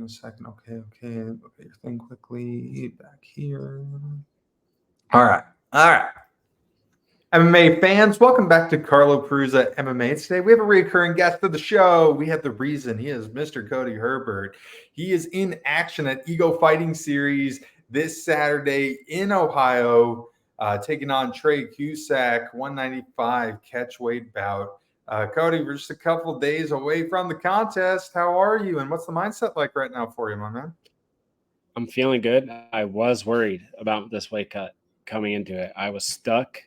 a second. Okay. Look at your thing quickly. Back here. All right. MMA fans, welcome back to Carlo Perusa MMA. Today we have a recurring guest of the show. We have the reason. He is Mr. Cody Herbert. He is in action at Ego Fighting Series this Saturday in Ohio, taking on Trae Cusac, 195 catchweight bout. Cody, we're just a couple days away from the contest. How are you, and what's the mindset like right now for you, my man? I'm feeling good. I was worried about this weight cut coming into it. I was stuck,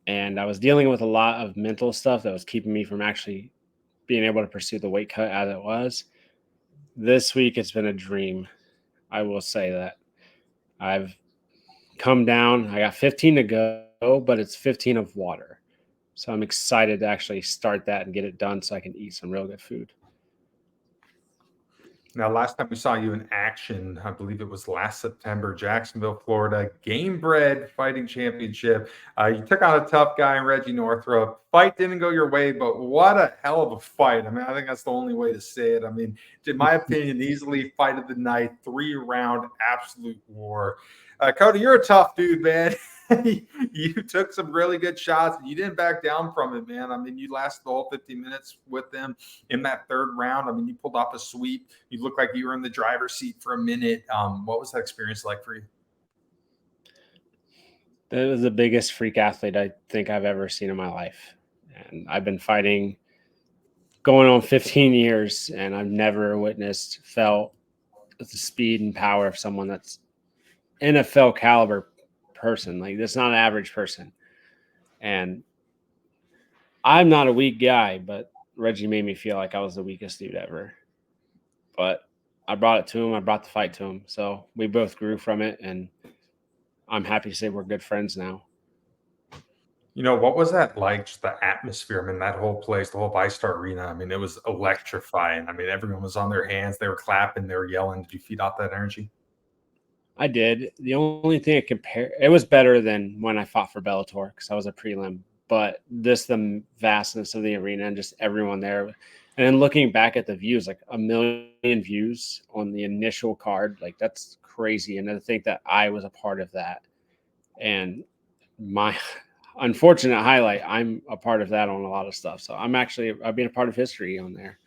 and I was dealing with a lot of mental stuff that was keeping me from actually being able to pursue the weight cut as it was. This week, it's been a dream. I will say that. I've come down. I got 15 to go, but it's 15 of water. So I'm excited to actually start that and get it done so I can eat some real good food. Now, last time we saw you in action, I believe it was last September, Jacksonville, Florida, Gamebred Fighting Championship. You took on a tough guy in Reggie Northrup. Fight didn't go your way, but what a hell of a fight. I mean, I think that's the only way to say it. I mean, in my opinion, easily fight of the night, 3-round absolute war. Cody, you're a tough dude, man. You took some really good shots and you didn't back down from it, man. I mean, you lasted the whole 50 minutes with them in that third round. I mean, you pulled off a sweep. You looked like you were in the driver's seat for a minute. What was that experience like for you? That was the biggest freak athlete I think I've ever seen in my life. And I've been fighting going on 15 years, and I've never felt the speed and power of someone that's NFL caliber person. Like, that's not an average person. And I'm not a weak guy, but Reggie made me feel like I was the weakest dude ever. But I brought it to him. I brought the fight to him. So we both grew from it, and I'm happy to say we're good friends now. You know, what was that like, just the atmosphere? I mean, that whole place, the whole ViStar Arena, I mean, it was electrifying. I mean, everyone was on their hands. They were clapping. They were yelling. Did you feed off that energy? I did. The only thing it was better than when I fought for Bellator because I was a prelim. But the vastness of the arena and just everyone there. And then looking back at the views, like 1 million views on the initial card, like that's crazy. And to think that I was a part of that. And my unfortunate highlight, I'm a part of that on a lot of stuff. So I've been a part of history on there.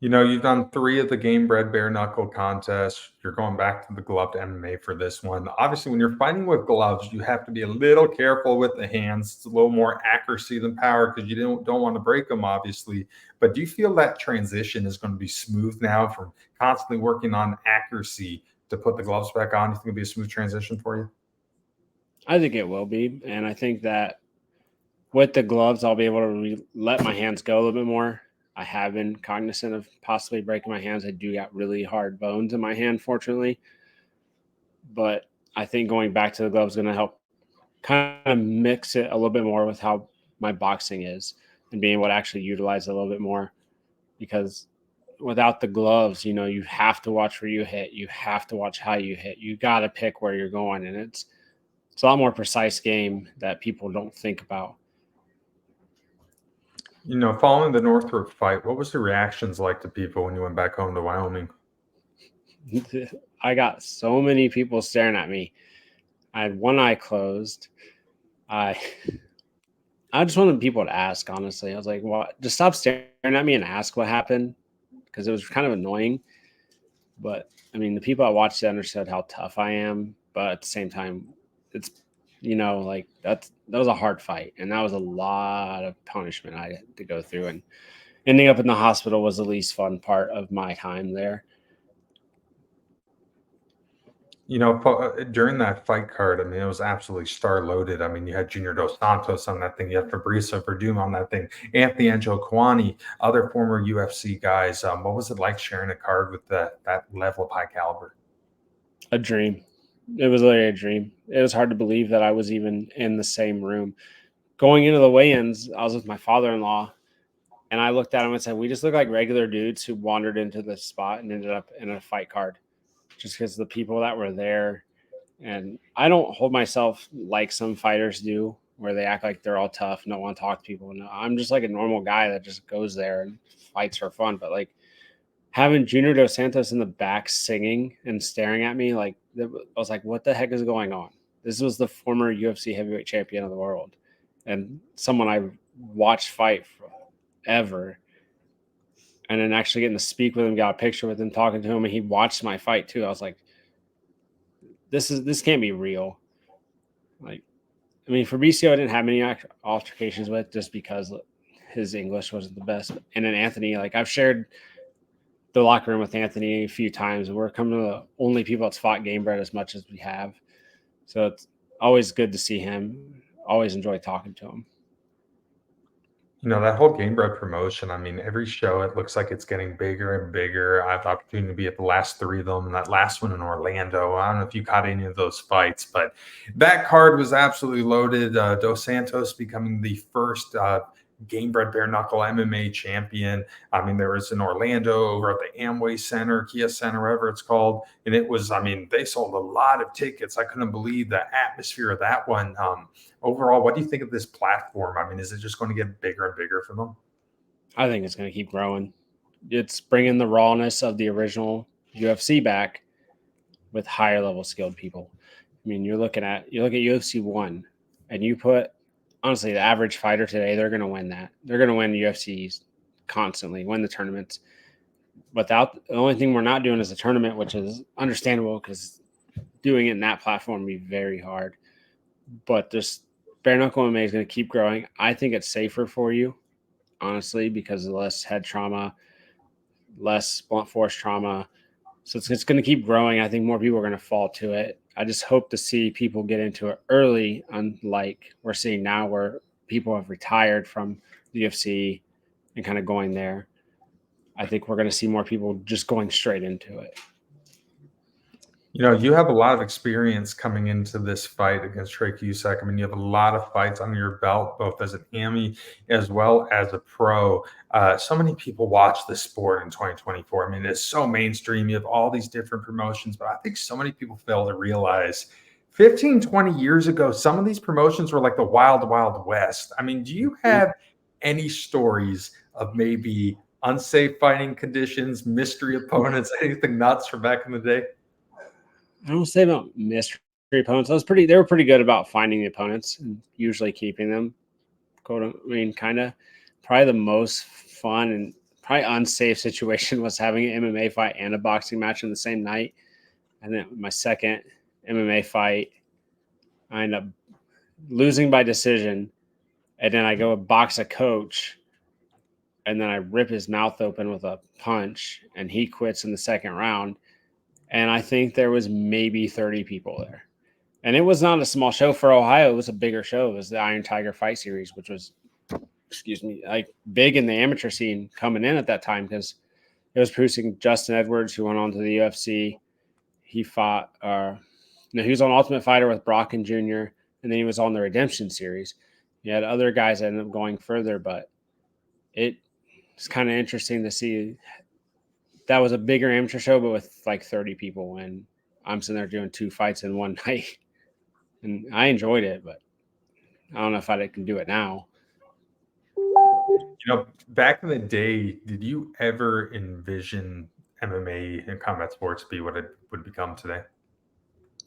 You know, you've done 3 of the Gamebred bare-knuckle contests. You're going back to the gloved MMA for this one. Obviously, when you're fighting with gloves, you have to be a little careful with the hands. It's a little more accuracy than power because you don't want to break them, obviously. But do you feel that transition is going to be smooth now from constantly working on accuracy to put the gloves back on? Do you think it'll be a smooth transition for you? I think it will be. And I think that with the gloves, I'll be able to let my hands go a little bit more. I have been cognizant of possibly breaking my hands. I do got really hard bones in my hand, fortunately. But I think going back to the gloves is going to help kind of mix it a little bit more with how my boxing is and being able to actually utilize it a little bit more. Because without the gloves, you know, you have to watch where you hit. You have to watch how you hit. You got to pick where you're going. And it's a lot more precise game that people don't think about. You know, following the Northrop fight, what was the reactions like to people when you went back home to Wyoming? I got so many people staring at me. I had one eye closed. I just wanted people to ask, honestly. I was like, well, just stop staring at me and ask what happened, because it was kind of annoying. But, I mean, the people I watched understood how tough I am. But at the same time, it's, you know, like that was a hard fight. And that was a lot of punishment I had to go through. And ending up in the hospital was the least fun part of my time there. You know, during that fight card, I mean, it was absolutely star loaded. I mean, you had Junior Dos Santos on that thing, you had Fabrizio Verdum on that thing, Anthony Njokuani, other former UFC guys. What was it like sharing a card with that level of high caliber? A dream. It was literally a dream. It was hard to believe that I was even in the same room. Going into the weigh-ins, I was with my father-in-law, and I looked at him and said, we just look like regular dudes who wandered into this spot and ended up in a fight card. Just because the people that were there, and I don't hold myself like some fighters do, where they act like they're all tough and don't want to talk to people. No, I'm just like a normal guy that just goes there and fights for fun. But like having Junior Dos Santos in the back singing and staring at me, like I was like, what the heck is going on? This was the former UFC heavyweight champion of the world and someone I watched fight forever. And then actually getting to speak with him, got a picture with him, talking to him, and he watched my fight too. I was like, this can't be real. Like, I mean, Fabricio I didn't have many altercations with just because his English wasn't the best. And then Anthony, like I've shared the locker room with Anthony a few times, and we're coming to the only people that's fought Gamebred as much as we have. So it's always good to see him. Always enjoy talking to him. That whole Gamebred promotion, I mean, every show, it looks like it's getting bigger and bigger. I have the opportunity to be at the last three of them, and that last one in Orlando. I don't know if you caught any of those fights, but that card was absolutely loaded. Dos Santos becoming the first Gamebred bare-knuckle MMA champion. I mean, there was in Orlando over at the Amway Center, Kia Center, whatever it's called. And it was, I mean, they sold a lot of tickets. I couldn't believe the atmosphere of that one. Overall, what do you think of this platform? I mean, is it just going to get bigger and bigger for them? I think it's going to keep growing. It's bringing the rawness of the original UFC back with higher level skilled people. I mean, you look at UFC 1 and you put honestly the average fighter today, they're going to win that. They're going to win the UFCs constantly, win the tournaments. Without the only thing we're not doing is a tournament, which is understandable because doing it in that platform would be very hard. But this bare knuckle MMA is going to keep growing. I think it's safer for you, honestly, because of less head trauma, less blunt force trauma. So it's going to keep growing. I think more people are going to fall to it. I just hope to see people get into it early, unlike we're seeing now where people have retired from the UFC and kind of going there. I think we're going to see more people just going straight into it. You have a lot of experience coming into this fight against Trae Cusac. I mean, you have a lot of fights under your belt, both as an AMI as well as a pro. So many people watch this sport in 2024. I mean, it's so mainstream. You have all these different promotions, but I think so many people fail to realize 15, 20 years ago, some of these promotions were like the wild, wild west. I mean, do you have any stories of maybe unsafe fighting conditions, mystery opponents, anything nuts from back in the day? I don't say about mystery opponents. They were pretty good about finding the opponents and usually keeping them. Kind of. Probably the most fun and probably unsafe situation was having an MMA fight and a boxing match in the same night. And then my second MMA fight, I end up losing by decision. And then I go box a coach, and then I rip his mouth open with a punch, and he quits in the second round. And I think there was maybe 30 people there. And it was not a small show for Ohio. It was a bigger show. It was the Iron Tiger Fight Series, which was, like big in the amateur scene coming in at that time because it was producing Justin Edwards, who went on to the UFC. He fought, he was on Ultimate Fighter with Brock and Jr., and then he was on the Redemption Series. You had other guys that ended up going further, but it's kind of interesting to see that was a bigger amateur show, but with like 30 people, and I'm sitting there doing 2 fights in one night. And I enjoyed it, but I don't know if I can do it now. Back in the day, did you ever envision MMA and combat sports be what it would become today?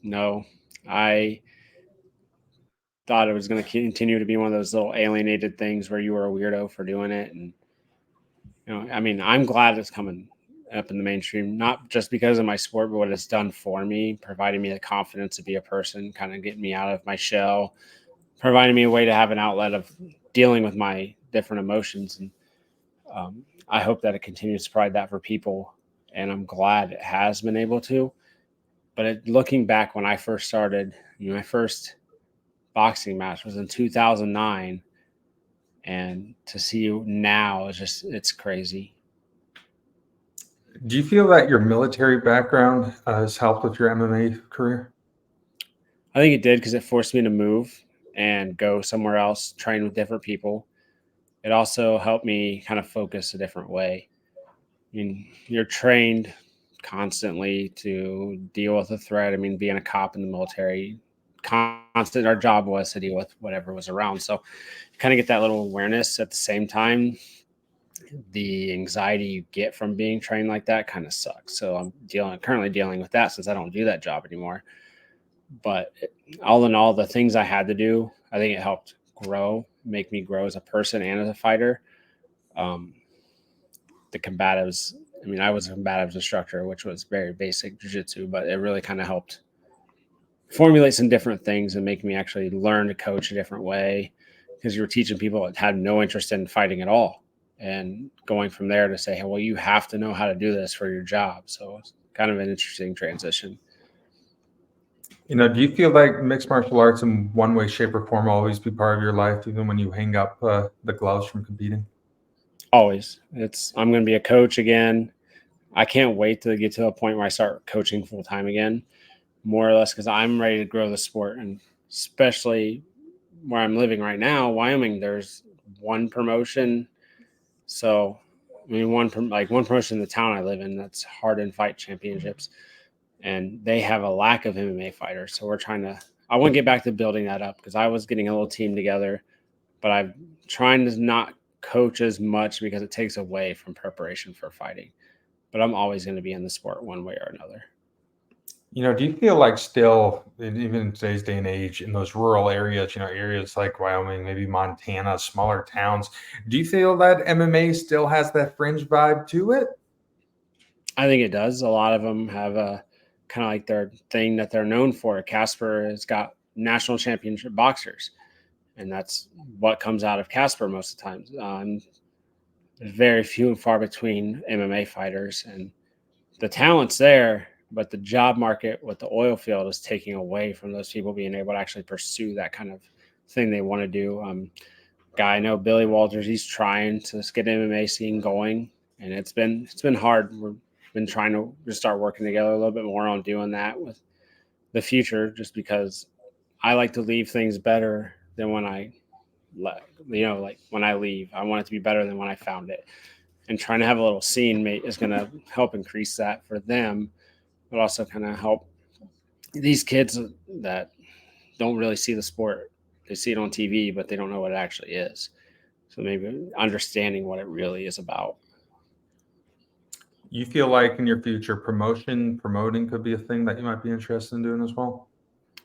No, I thought it was going to continue to be one of those little alienated things where you were a weirdo for doing it. And, I mean, I'm glad it's coming up in the mainstream, not just because of my sport, but what it's done for me, providing me the confidence to be a person, kind of getting me out of my shell, providing me a way to have an outlet of dealing with my different emotions. And I hope that it continues to provide that for people. And I'm glad it has been able to. But looking back when I first started, my first boxing match was in 2009. And to see you now is it's crazy. Do you feel that your military background has helped with your MMA career? I think it did because it forced me to move and go somewhere else, train with different people. It also helped me kind of focus a different way. I mean, you're trained constantly to deal with a threat. I mean, being a cop in the military, our job was to deal with whatever was around. So kind of get that little awareness at the same time. the anxiety you get from being trained like that kind of sucks. So I'm currently dealing with that since I don't do that job anymore. But all in all, the things I had to do, I think it helped make me grow as a person and as a fighter. The combatives, I mean, I was a combatives instructor, which was very basic jiu-jitsu, but it really kind of helped formulate some different things and make me actually learn to coach a different way, because you were teaching people that had no interest in fighting at all, and going from there to say, hey, well, you have to know how to do this for your job. So it's kind of an interesting transition. Do you feel like mixed martial arts in one way, shape, or form will always be part of your life, even when you hang up the gloves from competing? Always. I'm going to be a coach again. I can't wait to get to a point where I start coaching full time again, more or less, because I'm ready to grow the sport. And especially where I'm living right now, Wyoming, there's one promotion. So, I mean, one promotion in the town I live in, that's Hard and Fight Championships, and they have a lack of MMA fighters. So I want to get back to building that up, because I was getting a little team together, but I'm trying to not coach as much because it takes away from preparation for fighting. But I'm always going to be in the sport one way or another. Do you feel like still, even in today's day and age, in those rural areas, areas like Wyoming, maybe Montana, smaller towns, do you feel that MMA still has that fringe vibe to it? I think it does. A lot of them have a kind of like their thing that they're known for. Casper has got national championship boxers, and that's what comes out of Casper most of the times. There's very few and far between MMA fighters, and the talent's there, but the job market with the oil field is taking away from those people being able to actually pursue that kind of thing they want to do. Guy I know, Billy Walters, he's trying to get MMA scene going, and it's been hard. We've been trying to just start working together a little bit more on doing that with the future, just because I like to leave things better than when I like when I leave. I want it to be better than when I found it. And trying to have a little scene is going to help increase that for them, but also kind of help these kids that don't really see the sport. They see it on TV, but they don't know what it actually is. So maybe understanding what it really is about. You feel like in your future, promoting could be a thing that you might be interested in doing as well?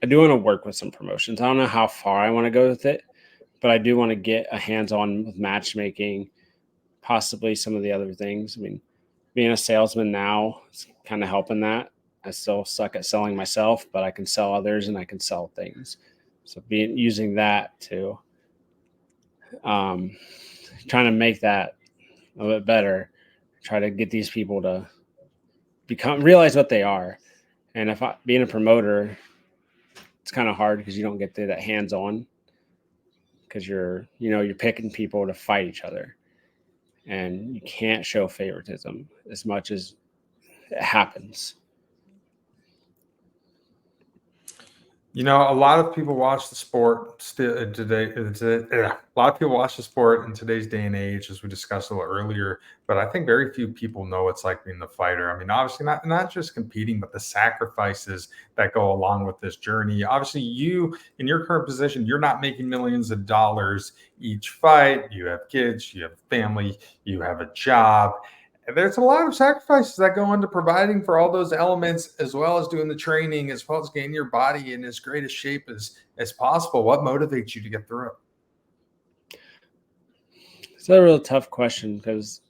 I do want to work with some promotions. I don't know how far I want to go with it, but I do want to get a hands-on with matchmaking, possibly some of the other things. I mean, being a salesman now is kind of helping that. I still suck at selling myself, but I can sell others and I can sell things. So using that to trying to make that a bit better, try to get these people to realize what they are. And being a promoter, it's kind of hard because you don't get that hands-on, because you're picking people to fight each other, and you can't show favoritism as much as it happens. A lot of people watch the sport still today. A lot of people watch the sport in today's day and age, as we discussed a little earlier. But I think very few people know what it's like being the fighter. I mean, obviously not just competing, but the sacrifices that go along with this journey. Obviously, you in your current position, you're not making millions of dollars each fight. You have kids, you have family, you have a job. There's a lot of sacrifices that go into providing for all those elements, as well as doing the training, as well as getting your body in as great a shape as possible. What motivates you to get through it? It's a real tough question, because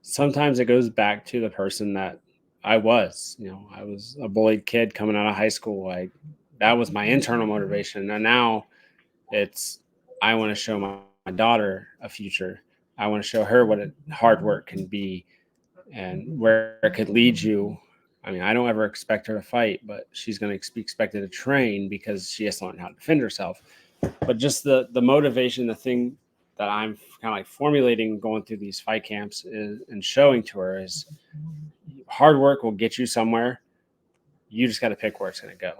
sometimes it goes back to the person that I was. I was a bullied kid coming out of high school. That was my internal motivation. And now I want to show my daughter a future. I want to show her what hard work can be and where it could lead you. I mean, I don't ever expect her to fight, but she's going to be expected to train because she has to learn how to defend herself. But just the motivation, the thing that I'm kind of like formulating going through these fight camps and showing to her is hard work will get you somewhere. You just got to pick where it's going to go.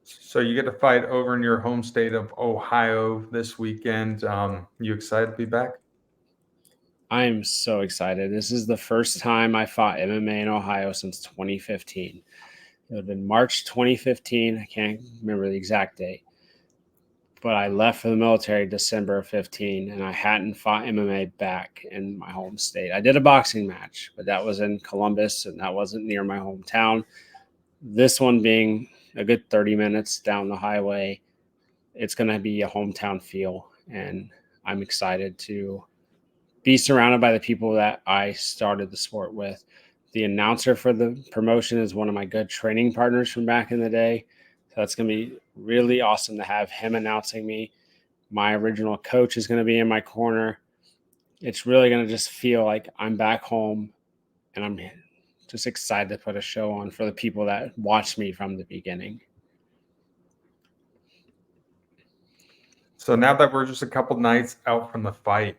So you get to fight over in your home state of Ohio this weekend. You excited to be back? I am so excited. This is the first time I fought MMA in Ohio since 2015. It would have been March 2015. I can't remember the exact date. but I left for the military December of 15, and I hadn't fought MMA back in my home state. I did a boxing match, but that was in Columbus, and that wasn't near my hometown. This one being a good 30 minutes down the highway, it's going to be a hometown feel, and I'm excited to be surrounded by the people that I started the sport with. The announcer for the promotion is one of my good training partners from back in the day. So that's going to be really awesome to have him announcing me. My original coach is going to be in my corner. It's really going to just feel like I'm back home, and I'm just excited to put a show on for the people that watched me from the beginning. So now that we're just a couple nights out from the fight,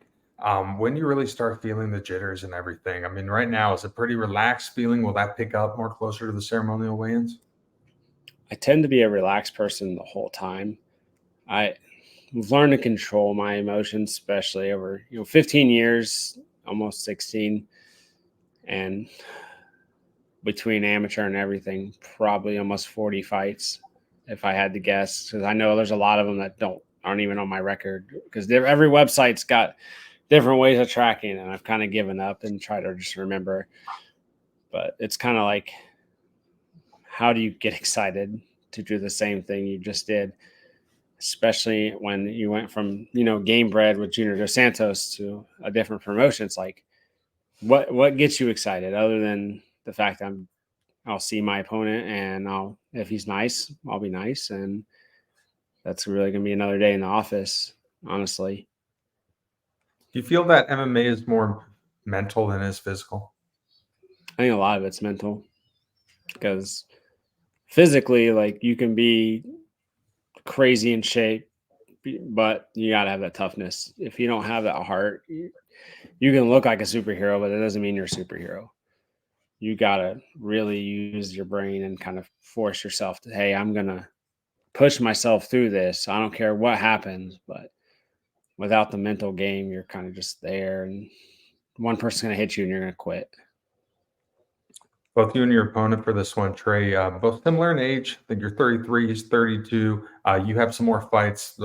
when do you really start feeling the jitters and everything? I mean, right now, is it pretty relaxed feeling? Will that pick up more closer to the ceremonial weigh-ins? I tend to be a relaxed person the whole time. I've learned to control my emotions, especially over 15 years, almost 16, and between amateur and everything, probably almost 40 fights, if I had to guess, because I know there's a lot of them that aren't even on my record, because every website's got different ways of tracking, and I've kind of given up and try to just remember. But it's kind of like, how do you get excited to do the same thing you just did? Especially when you went from, Gamebred with Junior Dos Santos to a different promotion. It's like, what gets you excited other than the fact that I'll see my opponent, and if he's nice, I'll be nice. And that's really going to be another day in the office, honestly. Do you feel that MMA is more mental than it is physical? I think a lot of it's mental, because physically, like, you can be crazy in shape, but you got to have that toughness. If you don't have that heart, you can look like a superhero, but it doesn't mean you're a superhero. You got to really use your brain and kind of force yourself to, hey, I'm going to push myself through this. I don't care what happens. But without the mental game, you're kind of just there, and one person's going to hit you and you're going to quit. Both you and your opponent for this one, Trae, both similar in age. I think you're 33, he's 32. You have some more fights,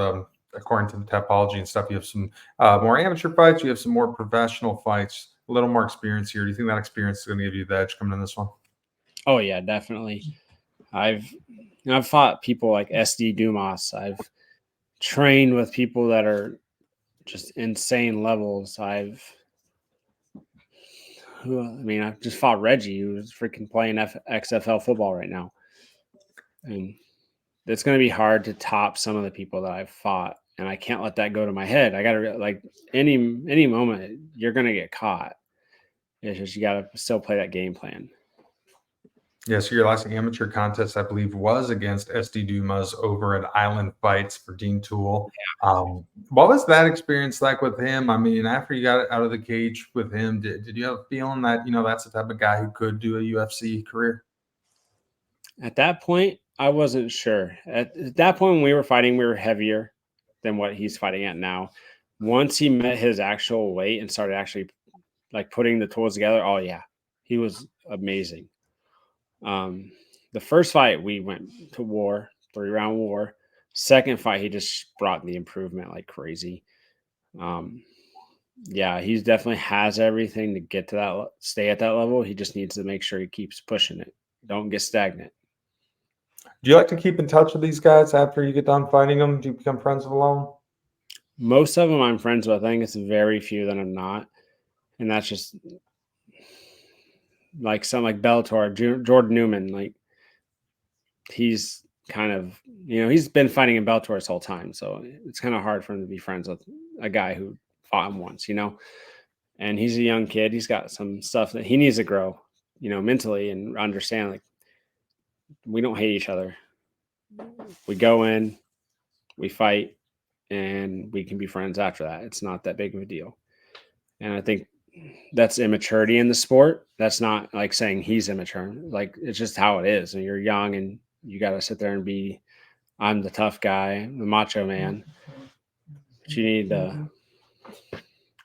according to the topology and stuff. You have some more amateur fights. You have some more professional fights, a little more experience here. Do you think that experience is going to give you the edge coming in this one? Oh, yeah, definitely. I've fought people like SD Dumas. I've trained with people that are just insane levels. I've just fought Reggie, who's freaking playing XFL football right now. And it's going to be hard to top some of the people that I've fought. And I can't let that go to my head. I got to, like, any moment you're going to get caught. It's just, you got to still play that game plan. Yeah, so your last amateur contest, I believe, was against SD Dumas over at Island Fights for Dean Toole. What was that experience like with him? I mean, after you got out of the cage with him, did you have a feeling that, that's the type of guy who could do a UFC career? At that point, I wasn't sure. At that point, when we were fighting, we were heavier than what he's fighting at now. Once he met his actual weight and started actually, like, putting the tools together, oh yeah, he was amazing. The first fight, we went to war, 3-round war. Second fight, he just brought the improvement like crazy. Yeah, he definitely has everything to get to that, stay at that level. He just needs to make sure he keeps pushing it. Don't get stagnant. Do you like to keep in touch with these guys after you get done fighting them? Do you become friends with them? Most of them I'm friends with. I think it's very few that I'm not. And that's just like some, like Bellator, Jordan Newman. Like, he's kind of, he's been fighting in Bellator his whole time. So it's kind of hard for him to be friends with a guy who fought him once, and he's a young kid. He's got some stuff that he needs to grow, mentally, and understand, like, we don't hate each other. We go in, we fight, and we can be friends after that. It's not that big of a deal. And I think that's immaturity in the sport. That's not like saying he's immature. Like, it's just how it is. And you're young, and you got to sit there and be, I'm the tough guy, the macho man. But you need to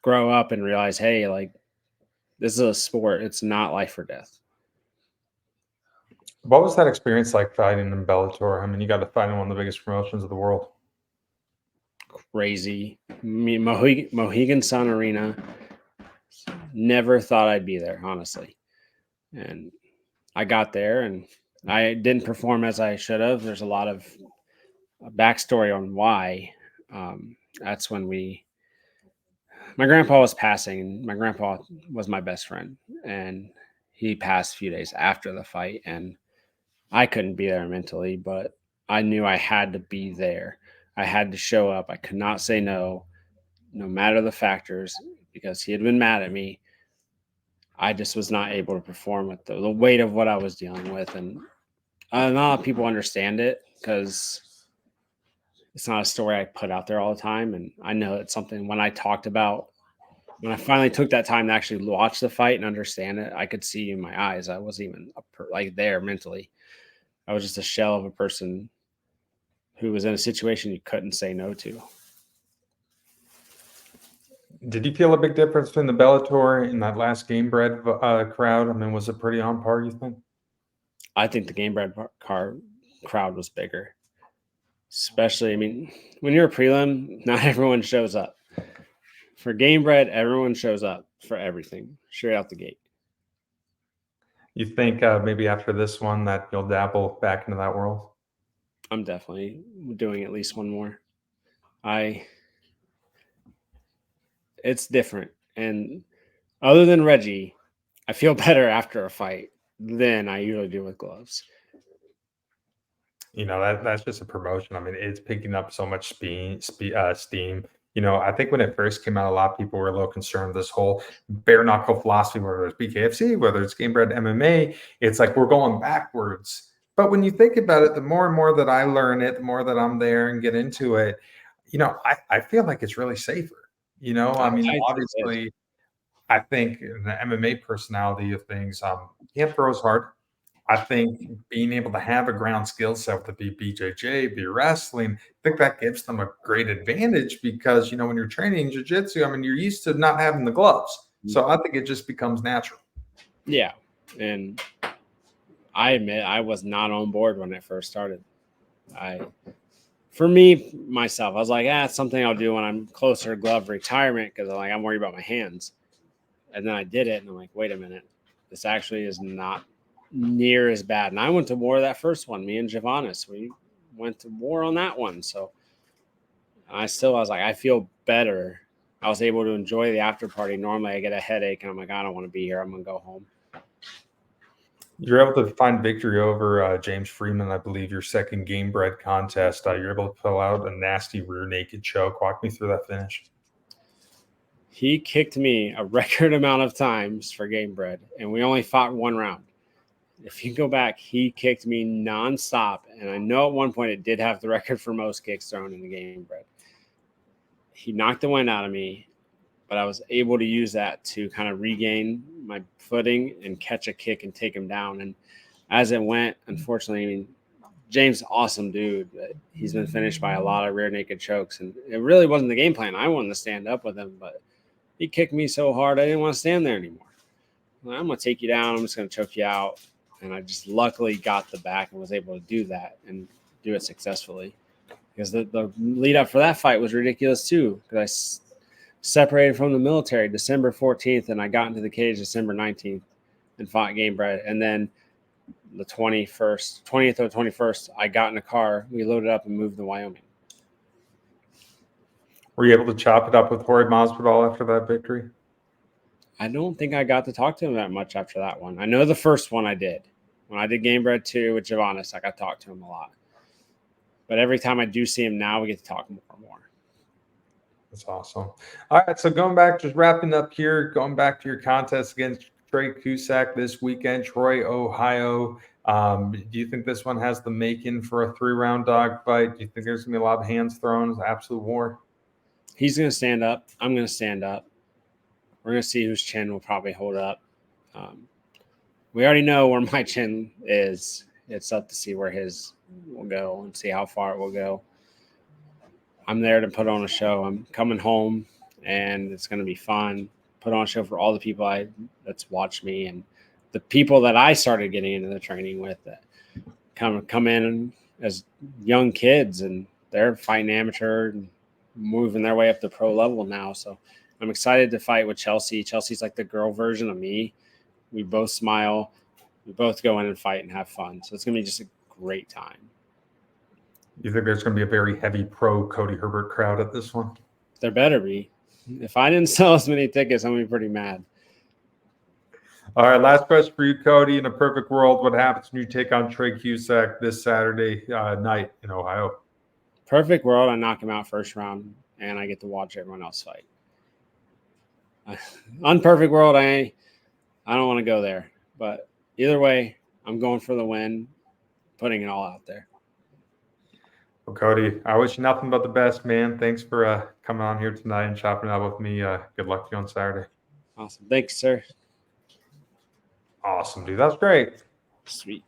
grow up and realize, hey, like, this is a sport. It's not life or death. What was that experience like fighting in Bellator? I mean, you got to fight in one of the biggest promotions of the world. crazy. Mohegan Sun Arena. Never thought I'd be there, honestly. And I got there and I didn't perform as I should have. There's a lot of backstory on why. That's when my grandpa was passing, and my grandpa was my best friend, and he passed a few days after the fight, and I couldn't be there mentally, but I knew I had to be there. I had to show up. I could not say no, no matter the factors, because he had been mad at me. I just was not able to perform with the weight of what I was dealing with. And not a lot of people understand it because it's not a story I put out there all the time. And I know it's something when I finally took that time to actually watch the fight and understand it, I could see in my eyes. I wasn't even like there mentally. I was just a shell of a person who was in a situation you couldn't say no to. Did you feel a big difference between the Bellator and that last Gamebred crowd? I mean, was it pretty on par, you think? I think the Gamebred crowd was bigger. Especially, I mean, when you're a prelim, not everyone shows up. For Gamebred, everyone shows up for everything, straight out the gate. You think maybe after this one that you'll dabble back into that world? I'm definitely doing at least one more. It's different. And other than Reggie, I feel better after a fight than I usually do with gloves. You know, that's just a promotion. I mean, it's picking up so much steam. You know, I think when it first came out, a lot of people were a little concerned with this whole bare knuckle philosophy, whether it's BKFC, whether it's Gamebred MMA. It's like we're going backwards. But when you think about it, the more and more that I learn it, the more that I'm there and get into it, you know, I feel like it's really safer. You know, I mean, I think it is. obviously, I think the MMA personality of things, he throws hard. I think being able to have a ground skill set with the BJJ, be wrestling, I think that gives them a great advantage because, you know, when you're training jiu-jitsu, I mean, you're used to not having the gloves. So I think it just becomes natural. Yeah. And I admit I was not on board when it first started. For me, myself, I was like, it's something I'll do when I'm closer to glove retirement because I'm worried about my hands. And then I did it and I'm like, wait a minute. This actually is not near as bad. And I went to war that first one, me and Javanis. We went to war on that one. So I was like, I feel better. I was able to enjoy the after party. Normally I get a headache and I'm like, I don't want to be here. I'm going to go home. You're able to find victory over James Freeman, I believe, your second Gamebred contest. You're able to pull out a nasty rear naked choke. Walk me through that finish. He kicked me a record amount of times for Gamebred, and we only fought one round. If you go back, he kicked me nonstop, and I know at one point it did have the record for most kicks thrown in the Gamebred. He knocked the wind out of me, but I was able to use that to kind of regain my footing and catch a kick and take him down. And as it went, unfortunately, I mean, James, awesome dude, but he's been finished by a lot of rear naked chokes, and it really wasn't the game plan. I wanted to stand up with him, but he kicked me so hard I didn't want to stand there anymore. I'm going to take you down. I'm just going to choke you out. And I just luckily got the back and was able to do that and do it successfully. Because the lead up for that fight was ridiculous too. Because I separated from the military December 14th and I got into the cage December 19th and fought Gamebred. And then the 20th or 21st, I got in a car. We loaded up and moved to Wyoming. Were you able to chop it up with Jorge Masvidal after that victory? I don't think I got to talk to him that much after that one. I know the first one I did. When I did Gamebred 2 with Javanis, I got to talk to him a lot. But every time I do see him now, we get to talk more and more. That's awesome. All right, so just wrapping up here, going back to your contest against Trae Cusac this weekend, Troy, Ohio. Do you think this one has the making for a 3-round dogfight? Do you think there's going to be a lot of hands thrown? It's an absolute war. He's going to stand up. I'm going to stand up. We're going to see whose chin will probably hold up. We already know where my chin is. It's up to see where his will go and see how far it will go. I'm there to put on a show. I'm coming home, and it's going to be fun. Put on a show for all the people that's watched me and the people that I started getting into the training with that come in as young kids, and they're fighting amateur. And moving their way up the pro level now. So I'm excited to fight with Chelsea. Chelsea's like the girl version of me. We both smile. We both go in and fight and have fun. So it's going to be just a great time. You think there's going to be a very heavy pro Cody Herbert crowd at this one? There better be. If I didn't sell as many tickets, I'm going to be pretty mad. All right, last question for you, Cody. In a perfect world, what happens when you take on Trae Cusac this Saturday night in Ohio? Perfect world, I knock him out first round, and I get to watch everyone else fight. Unperfect world, I don't want to go there. But either way, I'm going for the win, putting it all out there. Well, Cody, I wish you nothing but the best, man. Thanks for coming on here tonight and chopping it up with me. Good luck to you on Saturday. Awesome. Thanks, sir. Awesome, dude. That's great. Sweet.